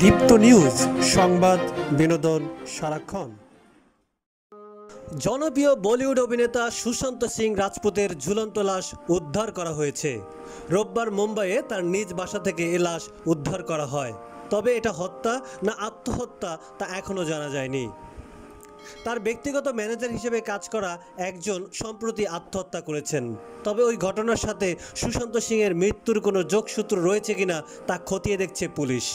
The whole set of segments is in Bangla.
দীপ্ত নিউজ, সংবাদ বিনোদন সারাক্ষণ। জনপ্রিয় বলিউড অভিনেতা সুশান্ত সিং রাজপুতের ঝুলন্ত লাশ উদ্ধার করা হয়েছে। রোববার মুম্বাইয়ে তার নিজ বাসা থেকে এ লাশ উদ্ধার করা হয়। তবে এটা হত্যা না আত্মহত্যা তা এখনও জানা যায়নি। তার ব্যক্তিগত ম্যানেজার হিসেবে কাজ করা একজন সম্প্রতি আত্মহত্যা করেছেন। তবে ওই ঘটনার সাথে সুশান্ত সিংয়ের মৃত্যুর কোনো যোগসূত্র রয়েছে কিনা তা খতিয়ে দেখছে পুলিশ।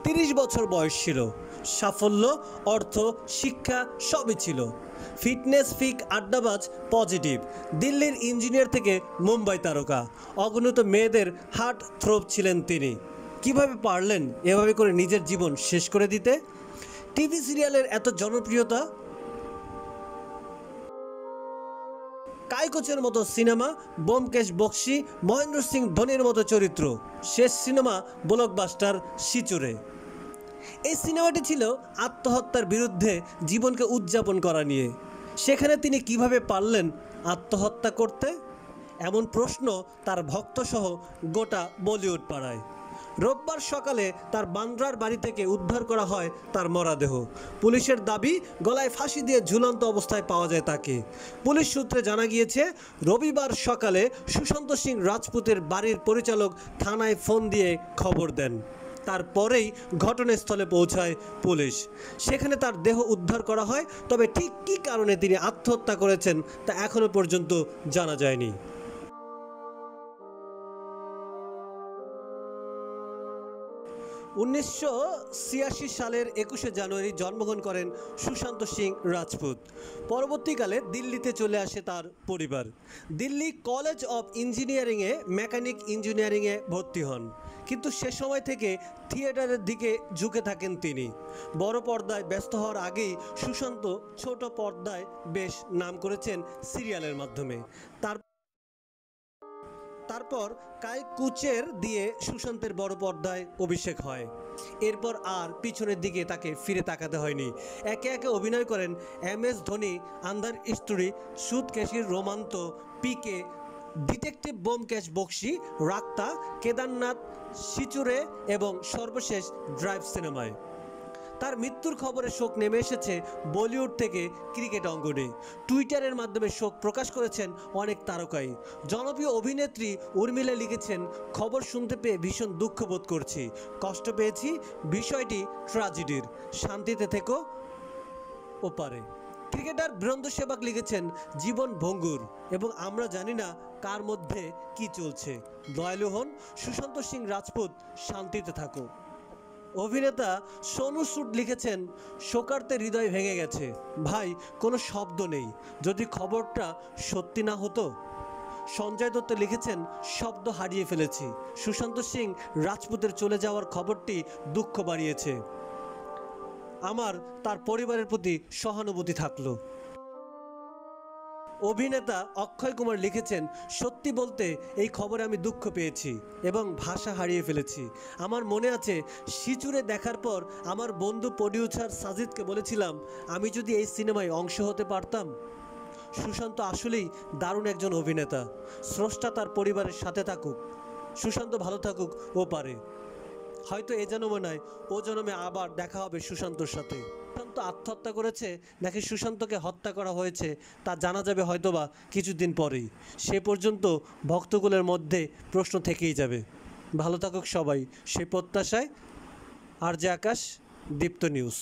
30 বছর বয়স ছিল, সাফল্য, অর্থ, শিক্ষা সবই ছিল। ফিটনেস ফিক, আড্ডাবাজ, পজিটিভ। দিল্লির ইঞ্জিনিয়ার থেকে মুম্বাই তারকা, অগণিত মেয়েদের হার্ট থ্রোব ছিলেন তিনি। কিভাবে পারলেন এভাবে করে নিজের জীবন শেষ করে দিতে? টিভি সিরিয়ালের এত জনপ্রিয়তা, কাইকোচের মতো সিনেমা, ব্যোমকেশ বক্সি, মহেন্দ্র সিং ধোনির মতো চরিত্র। শেষ সিনেমা ব্লকবাস্টার সিচুরে। এই সিনেমাটি ছিল আত্মহত্যার বিরুদ্ধে জীবনকে উদযাপন করা নিয়ে। সেখানে তিনি কিভাবে পারলেন আত্মহত্যা করতে? এমন প্রশ্ন তার ভক্তসহ গোটা বলিউড পাড়ায়। রোববার সকালে তার বান্দ্রার বাড়ি থেকে উদ্ধার করা হয় তার মরদেহ। পুলিশের দাবি, গলায় ফাঁসি দিয়ে ঝুলন্ত অবস্থায় পাওয়া যায় তাকে। পুলিশ সূত্রে জানা গিয়েছে, রবিবার সকালে সুশান্ত সিং রাজপুতের বাড়ির পরিচালক থানায় ফোন দিয়ে খবর দেন। তারপরেই ঘটনাস্থলে পৌঁছায় পুলিশ। সেখানে তার দেহ উদ্ধার করা হয়। তবে ঠিক কী কারণে তিনি আত্মহত্যা করেছেন তা এখনও পর্যন্ত জানা যায়নি। 1986 সালের 21শে জানুয়ারি জন্মগ্রহণ করেন সুশান্ত সিং রাজপুত। পরবর্তীকালে দিল্লিতে চলে আসে তার পরিবার। দিল্লি কলেজ অফ ইঞ্জিনিয়ারিংয়ে মেকানিক ইঞ্জিনিয়ারিংয়ে ভর্তি হন। কিন্তু সে সময় থেকে থিয়েটারের দিকে ঝুঁকে থাকেন তিনি। বড় পর্দায় ব্যস্ত হওয়ার আগেই সুশান্ত ছোট পর্দায় বেশ নাম করেছেন সিরিয়ালের মাধ্যমে। তারপর কাইকুচের দিয়ে সুশান্তের বড় পর্দায় অভিষেক হয়। এরপর আর পিছনের দিকে তাকে ফিরে তাকাতে হয়নি। একে একে অভিনয় করেন MS ধোনি, আন্ধার স্টোরি, সুতকেশির রোমান্ত, পিকে, ডিটেকটিভ ব্যোমকেশ বক্সি, রাক্তা, কেদারনাথ, সিচুরে এবং সর্বশেষ ড্রাইভ সিনেমায়। তার মৃত্যুর খবরে শোক নেমে এসেছে বলিউড থেকে ক্রিকেট অঙ্গনে। টুইটারের মাধ্যমে শোক প্রকাশ করেছেন অনেক তারকাই। জনপ্রিয় অভিনেত্রী উর্মিলা লিখেছেন, খবর শুনতে পেয়ে ভীষণ দুঃখ বোধ করছি, কষ্ট পেয়েছি, বিষয়টি ট্র্যাজেডির, শান্তিতে থেকো ওপারে। ক্রিকেটার বীরেন্দ্র সেহবাগ লিখেছেন, জীবন ভঙ্গুর এবং আমরা জানি না কার মধ্যে কি চলছে, দয়ালু হন, সুশান্ত সিং রাজপুত শান্তিতে থাকো। অভিনেতা সোনু সুদ লিখেছেন, শোকার্তে হৃদয় ভেঙে গেছে ভাই, কোনো শব্দ নেই, যদি খবরটা সত্যি না হতো। সঞ্জয় দত্ত লিখেছেন, শব্দ হারিয়ে ফেলেছি, সুশান্ত সিং রাজপুতের চলে যাওয়ার খবরটি দুঃখ বাড়িয়েছে, আমার তার পরিবারের প্রতি সহানুভূতি থাকলো। অভিনেতা অক্ষয় কুমার লিখেছেন, সত্যি বলতে এই খবরে আমি দুঃখ পেয়েছি এবং ভাষা হারিয়ে ফেলেছি। আমার মনে আছে সিচুরে দেখার পর আমার বন্ধু প্রডিউসার সাজিদকে বলেছিলাম, আমি যদি এই সিনেমায় অংশ হতে পারতাম। সুশান্ত আসলেই দারুণ একজন অভিনেতা। স্রষ্টা তার পরিবারের সাথে থাকুক, সুশান্ত ভালো থাকুক ও পারে। হয়তো এ জন্মে নয়, ও জন্মে আবার দেখা হবে সুশান্তর সাথে। সুশান্ত আত্মহত্যা করেছে নাকি সুশান্তকে হত্যা করা হয়েছে তা জানা যাবে হয়তোবা কিছুদিন পরেই। সে পর্যন্ত ভক্তকুলের মধ্যে প্রশ্ন থেকেই যাবে। ভালো থাকুক সবাই, সে প্রত্যাশায়। RJ আকাশ, দীপ্ত নিউজ।